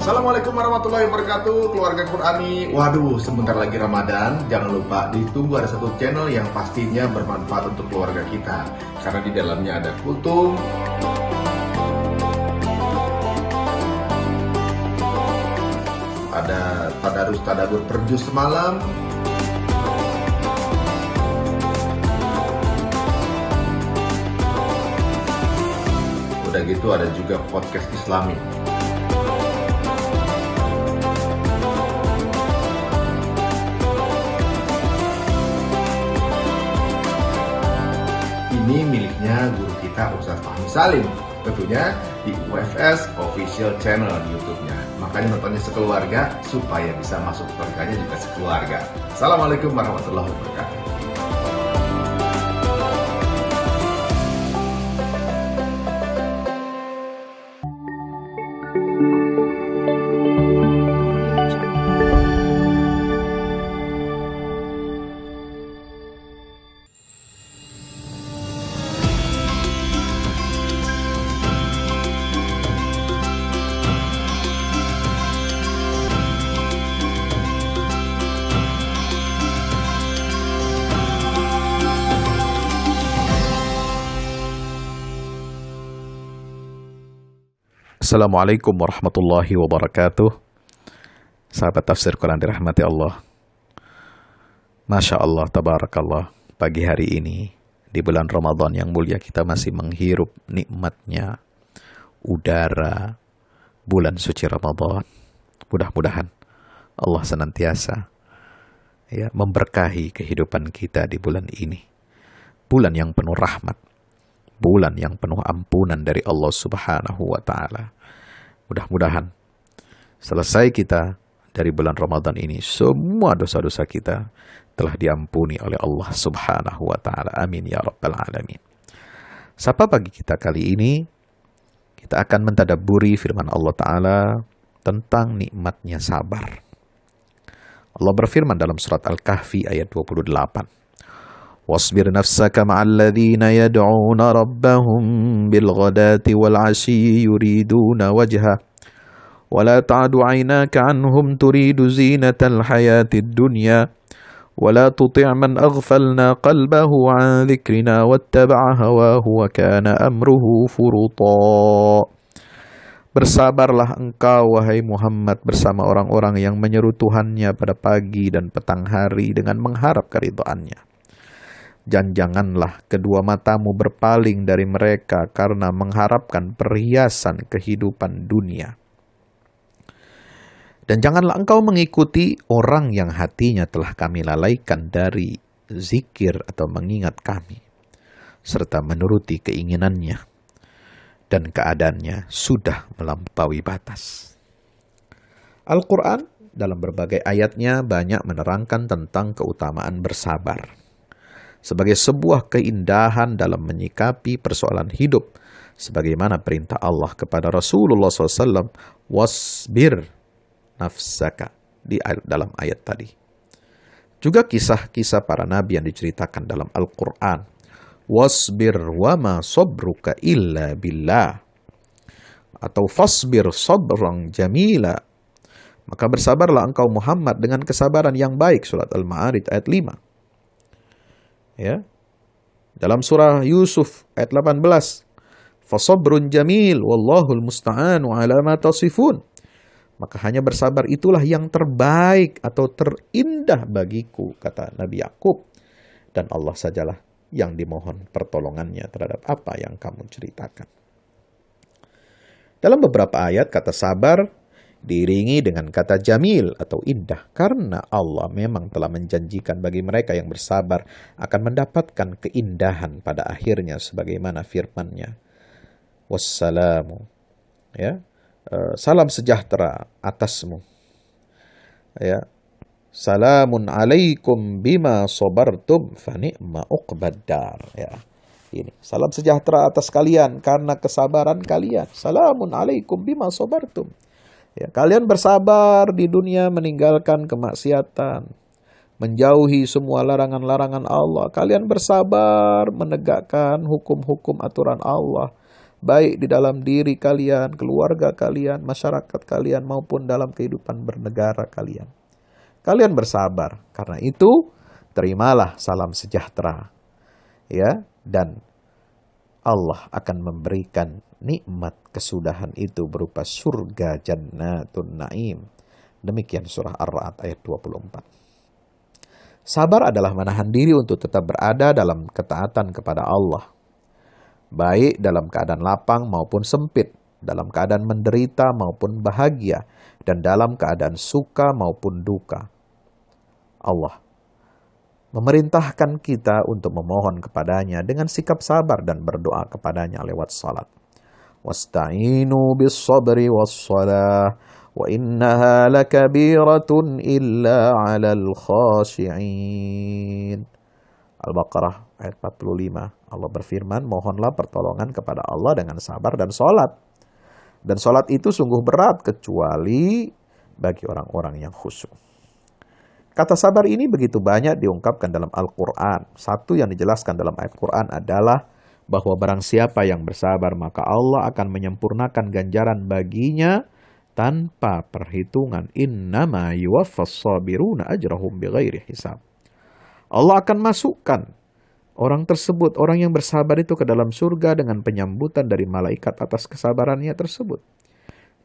Assalamualaikum warahmatullahi wabarakatuh, keluarga Qurani. Waduh, sebentar lagi Ramadan. Jangan lupa ditunggu ada satu channel yang pastinya bermanfaat untuk keluarga kita. Karena di dalamnya ada kultum, ada tadarus tadabbur perjus semalam, udah gitu ada juga podcast Islami. Ini miliknya guru kita Ustaz Fahmi Salim, tentunya di UFS Official Channel di YouTube-nya. Makanya nontonnya sekeluarga supaya bisa masuk surganya juga sekeluarga. Assalamualaikum warahmatullahi wabarakatuh. Assalamualaikum warahmatullahi wabarakatuh. Sahabat tafsir Quran dirahmati Allah. Masya Allah, tabarakallah. Pagi hari ini di bulan Ramadan yang mulia kita masih menghirup nikmatnya udara bulan suci Ramadan. Mudah-mudahan Allah senantiasa memberkahi kehidupan kita di bulan ini. Bulan yang penuh rahmat, bulan yang penuh ampunan dari Allah Subhanahu wa Ta'ala. Mudah-mudahan selesai kita dari bulan Ramadan ini, semua dosa-dosa kita telah diampuni oleh Allah Subhanahu wa Ta'ala. Amin ya rabbal alamin. Sapa pagi kita kali ini, kita akan mentadabburi firman Allah Ta'ala tentang nikmatnya sabar. Allah berfirman dalam surat Al-Kahfi ayat 28. واصبر نفسك مع الذين يدعون ربهم بالغداة والعشي يريدون وجهه ولا تعد عيناك عنهم تريد زينة الحياة الدنيا ولا تطع من أغفلنا قلبه عن ذكرنا واتبع هواه وكان أمره فرطا. Bersabarlah engkau wahai Muhammad bersama orang-orang yang menyeru Tuhannya pada pagi dan petang hari dengan mengharap keridhaannya. Dan janganlah kedua matamu berpaling dari mereka karena mengharapkan perhiasan kehidupan dunia. Dan janganlah engkau mengikuti orang yang hatinya telah kami lalaikan dari zikir atau mengingat kami, serta menuruti keinginannya, dan keadaannya sudah melampaui batas. Al-Quran dalam berbagai ayatnya banyak menerangkan tentang keutamaan bersabar sebagai sebuah keindahan dalam menyikapi persoalan hidup, sebagaimana perintah Allah kepada Rasulullah SAW, wasbir nafsaka, di dalam ayat tadi. Juga kisah-kisah para nabi yang diceritakan dalam Al-Quran, wasbir wama sobruka illa billah, atau fasbir sabrang jamila, maka bersabarlah engkau Muhammad dengan kesabaran yang baik, surat Al-Ma'arij ayat 5. Ya. Dalam surah Yusuf ayat 18, fasabrun jamil wallahul musta'anu ala ma tasifun. Maka hanya bersabar itulah yang terbaik atau terindah bagiku, kata Nabi Yakub, dan Allah sajalah yang dimohon pertolongannya terhadap apa yang kamu ceritakan. Dalam beberapa ayat kata sabar diiringi dengan kata jamil atau indah, karena Allah memang telah menjanjikan bagi mereka yang bersabar akan mendapatkan keindahan pada akhirnya, sebagaimana firman-Nya, wassalamu, salam sejahtera atasmu, salamun alaikum bima sabartum fa ni'ma uqbad dar. Ini salam sejahtera atas kalian karena kesabaran kalian. Salamun alaikum bima sabartum. Kalian bersabar di dunia meninggalkan kemaksiatan, menjauhi semua larangan-larangan Allah. Kalian bersabar menegakkan hukum-hukum aturan Allah. baik di dalam diri kalian, keluarga kalian, masyarakat kalian, maupun dalam kehidupan bernegara kalian. Kalian bersabar, karena itu terimalah salam sejahtera, ya, dan Allah akan memberikan nikmat kesudahan itu berupa surga jannatun naim. Demikian surah Ar-Ra'd ayat 24. Sabar adalah menahan diri untuk tetap berada dalam ketaatan kepada Allah, baik dalam keadaan lapang maupun sempit, dalam keadaan menderita maupun bahagia, dan dalam keadaan suka maupun duka. Allah memerintahkan kita untuk memohon kepadanya dengan sikap sabar dan berdoa kepadanya lewat salat. Wasta'inu bis sabri was salah wa innaha lakabiratun illa 'alal khashi'in. Al-Baqarah ayat 45. Allah berfirman, mohonlah pertolongan kepada Allah dengan sabar dan salat. Dan salat itu sungguh berat kecuali bagi orang-orang yang khusyuk. Kata sabar ini begitu banyak diungkapkan dalam Al-Quran. Satu yang dijelaskan dalam ayat Quran adalah bahwa barang siapa yang bersabar maka Allah akan menyempurnakan ganjaran baginya tanpa perhitungan. Innama yuwaffas sabiruna ajrahum bighairi hisab. Allah akan masukkan orang tersebut, orang yang bersabar itu ke dalam surga dengan penyambutan dari malaikat atas kesabarannya tersebut.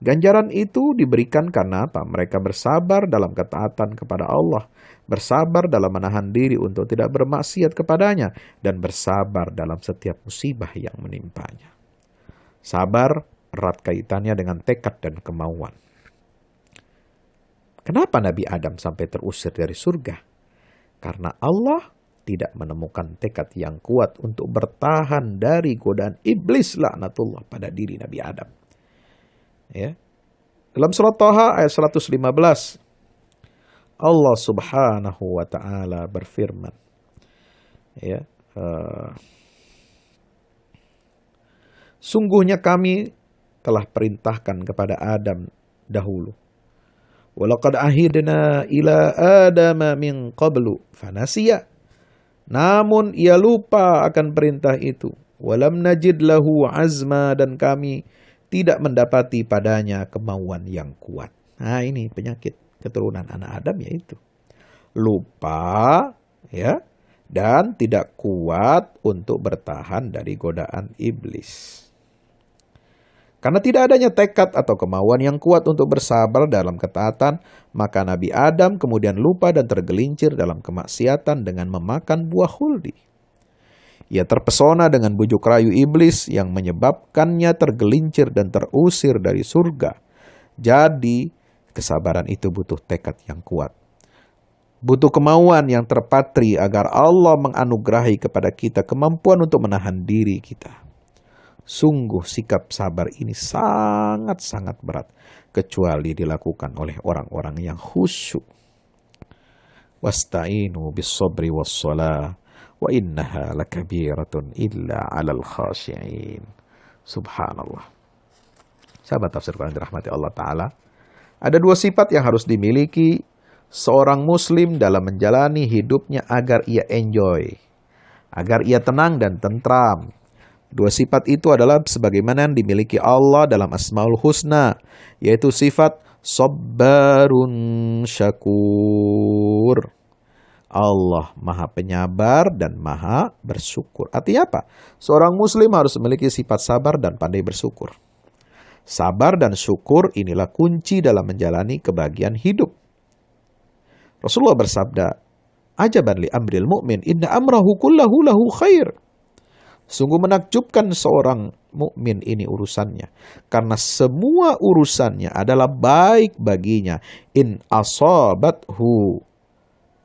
Ganjaran itu diberikan karena apa? Mereka bersabar dalam ketaatan kepada Allah, bersabar dalam menahan diri untuk tidak bermaksiat kepadanya, dan bersabar dalam setiap musibah yang menimpanya. Sabar erat kaitannya dengan tekad dan kemauan. Kenapa Nabi Adam sampai terusir dari surga? Karena Allah tidak menemukan tekad yang kuat untuk bertahan dari godaan iblis laknatullah pada diri Nabi Adam. Ya. Dalam surat Thaha ayat 115, Allah Subhanahu wa taala berfirman, ya, sungguhnya kami telah perintahkan kepada Adam dahulu. Walaqad ahidna ila Adama min qablu fanasiya. Namun ia lupa akan perintah itu. Walam najid lahu azma, dan kami tidak mendapati padanya kemauan yang kuat. Nah, ini penyakit keturunan anak Adam, yaitu lupa, ya, dan tidak kuat untuk bertahan dari godaan iblis. Karena tidak adanya tekad atau kemauan yang kuat untuk bersabar dalam ketaatan, maka Nabi Adam kemudian lupa dan tergelincir dalam kemaksiatan dengan memakan buah khuldi. Ia terpesona dengan bujuk rayu iblis yang menyebabkannya tergelincir dan terusir dari surga. Jadi, kesabaran itu butuh tekad yang kuat. Butuh kemauan yang terpatri agar Allah menganugerahi kepada kita kemampuan untuk menahan diri kita. Sungguh sikap sabar ini sangat-sangat berat, kecuali dilakukan oleh orang-orang yang khusyuk. Wasta'inu bis sabri was salah wa innaha lakabiratun illa 'alal khashi'in. Subhanallah. Sahabat tafsir Quran dirahmati Allah Ta'ala, ada dua sifat yang harus dimiliki seorang muslim dalam menjalani hidupnya agar ia enjoy, agar ia tenang dan tentram. Dua sifat itu adalah sebagaimana yang dimiliki Allah dalam Asmaul Husna, yaitu sifat sabbarun syakur. Allah maha penyabar dan maha bersyukur. Artinya apa? Seorang muslim harus memiliki sifat sabar dan pandai bersyukur. Sabar dan syukur inilah kunci dalam menjalani kebahagiaan hidup. Rasulullah bersabda, ajaban li amril mu'min, inna amrahu kullahu lahu khair. Sungguh menakjubkan seorang mukmin ini urusannya, karena semua urusannya adalah baik baginya. In asabathu,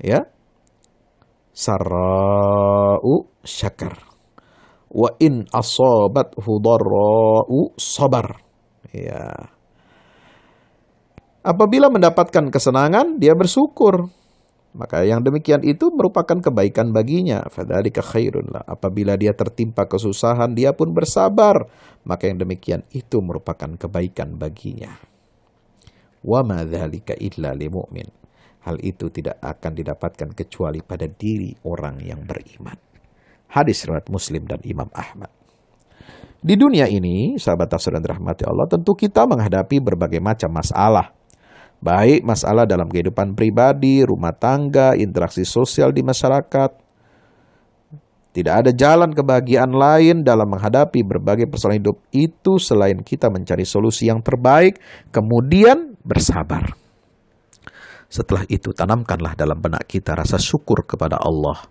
ya, sarra'u syakar, wa in asabathu dharra'u sabar. Ya. Apabila mendapatkan kesenangan, dia bersyukur. Maka yang demikian itu merupakan kebaikan baginya. Fadzalika khairun lah. Apabila dia tertimpa kesusahan, dia pun bersabar. Maka yang demikian itu merupakan kebaikan baginya. Wa ma dzalika illa lil mu'min. Hal itu tidak akan didapatkan kecuali pada diri orang yang beriman. Hadis riwayat Muslim dan Imam Ahmad. Di dunia ini, sahabat tafsir dan dirahmati Allah, tentu kita menghadapi berbagai macam masalah. Baik masalah dalam kehidupan pribadi, rumah tangga, interaksi sosial di masyarakat. Tidak ada jalan kebahagiaan lain dalam menghadapi berbagai persoalan hidup itu selain kita mencari solusi yang terbaik, kemudian bersabar. Setelah itu, tanamkanlah dalam benak kita rasa syukur kepada Allah.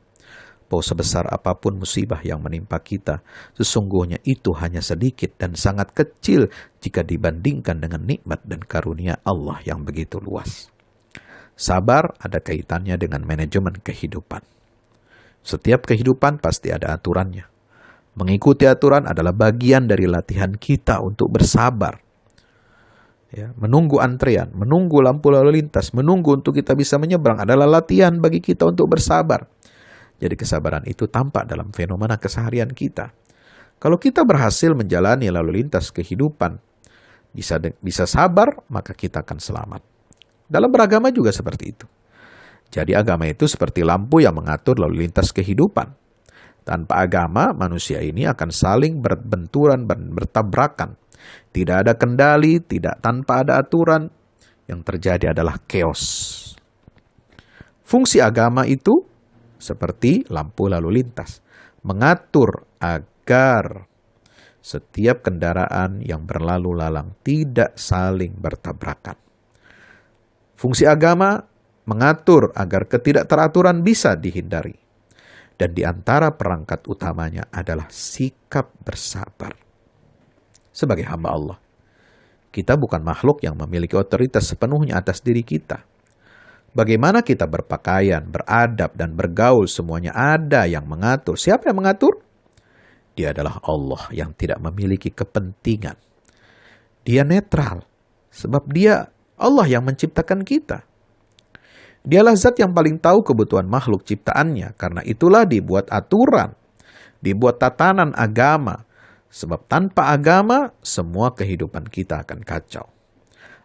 Bahwa sebesar apapun musibah yang menimpa kita, sesungguhnya itu hanya sedikit dan sangat kecil jika dibandingkan dengan nikmat dan karunia Allah yang begitu luas. Sabar ada kaitannya dengan manajemen kehidupan. Setiap kehidupan pasti ada aturannya. Mengikuti aturan adalah bagian dari latihan kita untuk bersabar. Ya, menunggu antrian, menunggu lampu lalu lintas, menunggu untuk kita bisa menyeberang adalah latihan bagi kita untuk bersabar. Jadi kesabaran itu tampak dalam fenomena keseharian kita. Kalau kita berhasil menjalani lalu lintas kehidupan, bisa sabar, maka kita akan selamat. Dalam beragama juga seperti itu. Jadi agama itu seperti lampu yang mengatur lalu lintas kehidupan. Tanpa agama, manusia ini akan saling berbenturan dan bertabrakan. Tidak ada kendali, tanpa ada aturan, yang terjadi adalah chaos. Fungsi agama itu seperti lampu lalu lintas, mengatur agar setiap kendaraan yang berlalu lalang tidak saling bertabrakan. Fungsi agama mengatur agar ketidakteraturan bisa dihindari. Dan di antara perangkat utamanya adalah sikap bersabar. Sebagai hamba Allah, kita bukan makhluk yang memiliki otoritas sepenuhnya atas diri kita. Bagaimana kita berpakaian, beradab, dan bergaul semuanya ada yang mengatur. Siapa yang mengatur? Dia adalah Allah yang tidak memiliki kepentingan. Dia netral, sebab dia Allah yang menciptakan kita. Dialah zat yang paling tahu kebutuhan makhluk ciptaannya. Karena itulah dibuat aturan, dibuat tatanan agama. Sebab tanpa agama, semua kehidupan kita akan kacau.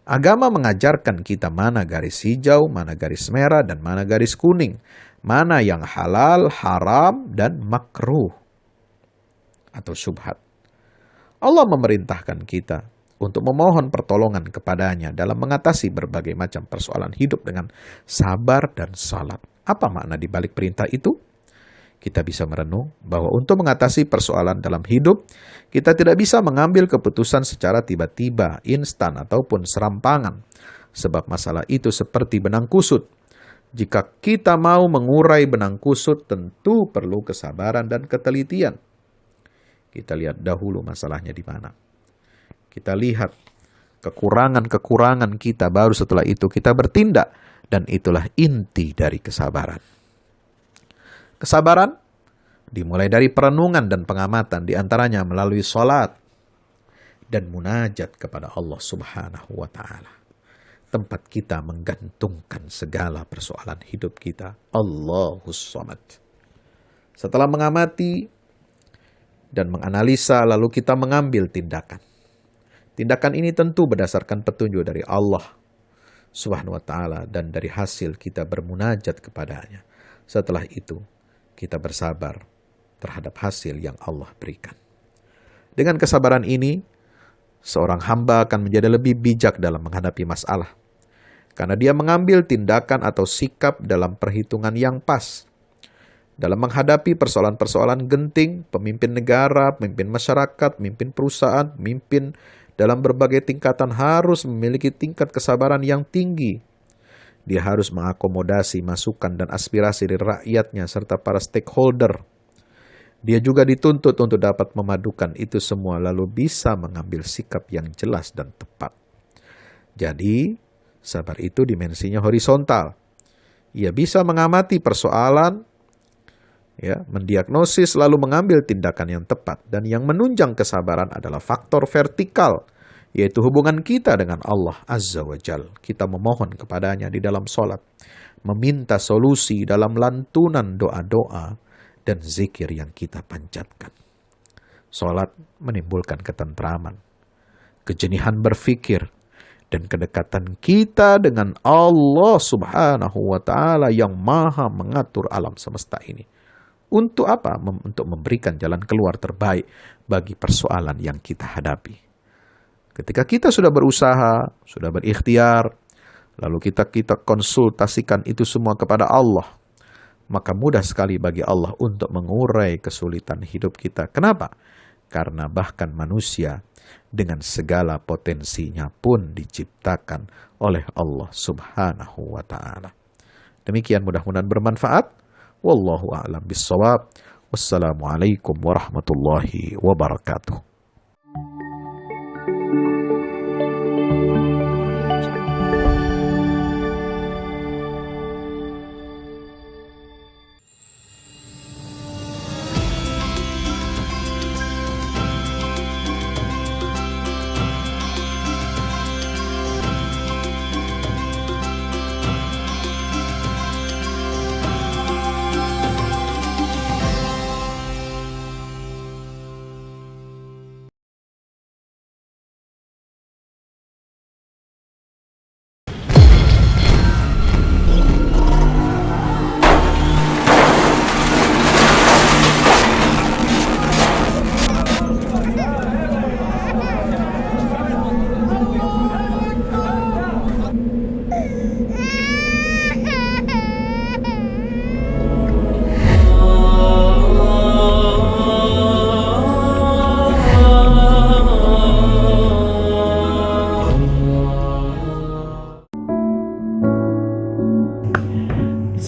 Agama mengajarkan kita mana garis hijau, mana garis merah, dan mana garis kuning. Mana yang halal, haram, dan makruh atau syubhat. Allah memerintahkan kita untuk memohon pertolongan kepadanya dalam mengatasi berbagai macam persoalan hidup dengan sabar dan salat. Apa makna di balik perintah itu? Kita bisa merenung bahwa untuk mengatasi persoalan dalam hidup, kita tidak bisa mengambil keputusan secara tiba-tiba, instan, ataupun serampangan. Sebab masalah itu seperti benang kusut. Jika kita mau mengurai benang kusut, tentu perlu kesabaran dan ketelitian. Kita lihat dahulu masalahnya di mana. Kita lihat kekurangan-kekurangan kita, baru setelah itu kita bertindak. Dan itulah inti dari kesabaran. Kesabaran dimulai dari perenungan dan pengamatan, diantaranya melalui sholat dan munajat kepada Allah Subhanahu wa Ta'ala. Tempat kita menggantungkan segala persoalan hidup kita. Allahus Samad. Setelah mengamati dan menganalisa, lalu kita mengambil tindakan. Tindakan ini tentu berdasarkan petunjuk dari Allah Subhanahu wa Ta'ala dan dari hasil kita bermunajat kepadanya. Setelah itu, kita bersabar terhadap hasil yang Allah berikan. Dengan kesabaran ini, seorang hamba akan menjadi lebih bijak dalam menghadapi masalah. Karena dia mengambil tindakan atau sikap dalam perhitungan yang pas. Dalam menghadapi persoalan-persoalan genting, pemimpin negara, pemimpin masyarakat, pemimpin perusahaan, pemimpin dalam berbagai tingkatan harus memiliki tingkat kesabaran yang tinggi. Dia harus mengakomodasi masukan dan aspirasi dari rakyatnya serta para stakeholder. Dia juga dituntut untuk dapat memadukan itu semua lalu bisa mengambil sikap yang jelas dan tepat. Jadi, sabar itu dimensinya horizontal. Ia bisa mengamati persoalan, mendiagnosis lalu mengambil tindakan yang tepat. Dan yang menunjang kesabaran adalah faktor vertikal, yaitu hubungan kita dengan Allah Azza wa Jal. Kita memohon kepadanya di dalam sholat, meminta solusi dalam lantunan doa-doa dan zikir yang kita panjatkan. Sholat menimbulkan ketentraman, kejenihan berfikir, dan kedekatan kita dengan Allah Subhanahu wa Ta'ala yang maha mengatur alam semesta ini. Untuk apa? Untuk memberikan jalan keluar terbaik bagi persoalan yang kita hadapi. Ketika kita sudah berusaha, sudah berikhtiar, lalu kita konsultasikan itu semua kepada Allah, maka mudah sekali bagi Allah untuk mengurai kesulitan hidup kita. Kenapa? Karena bahkan manusia dengan segala potensinya pun diciptakan oleh Allah Subhanahu wa Ta'ala. Demikian, mudah-mudahan bermanfaat. Wallahu a'lam bissawab. Wassalamualaikum warahmatullahi wabarakatuh.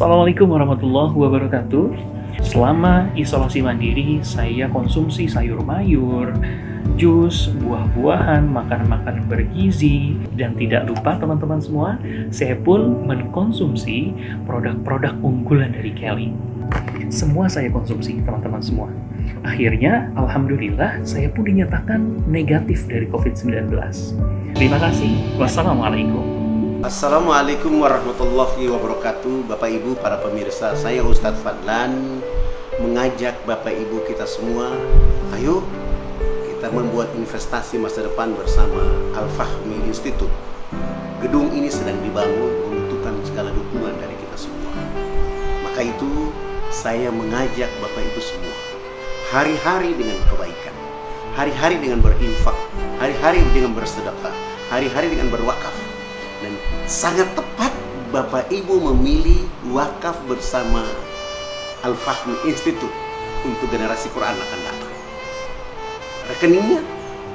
Assalamualaikum warahmatullahi wabarakatuh. Selama isolasi mandiri, saya konsumsi sayur mayur, jus, buah-buahan, makanan-makanan bergizi, dan tidak lupa teman-teman semua, saya pun mengkonsumsi produk-produk unggulan dari Kelly. Semua saya konsumsi, teman-teman semua. Akhirnya, alhamdulillah, saya pun dinyatakan negatif dari COVID-19. Terima kasih. Wassalamualaikum. Assalamualaikum warahmatullahi wabarakatuh. Bapak Ibu para pemirsa, saya Ustadz Fadlan mengajak Bapak Ibu kita semua, ayo kita membuat investasi masa depan bersama Al-Fahmi Institute. Gedung ini sedang dibangun, membutuhkan segala dukungan dari kita semua. Maka itu saya mengajak Bapak Ibu semua, hari-hari dengan kebaikan, hari-hari dengan berinfak, hari-hari dengan bersedekah, hari-hari dengan berwakaf. Dan sangat tepat Bapak Ibu memilih wakaf bersama Al-Fahmi Institute untuk generasi Quran akan datang. Rekeningnya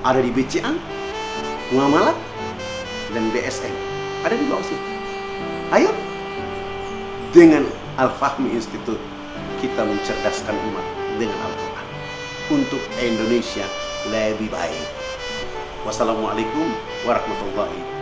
ada di BCA, Muamalat, dan BSN. Ada di bawah sini. Ayo, dengan Al-Fahmi Institute kita mencerdaskan umat dengan Al-Quran untuk Indonesia lebih baik. Wassalamualaikum warahmatullahi wabarakatuh.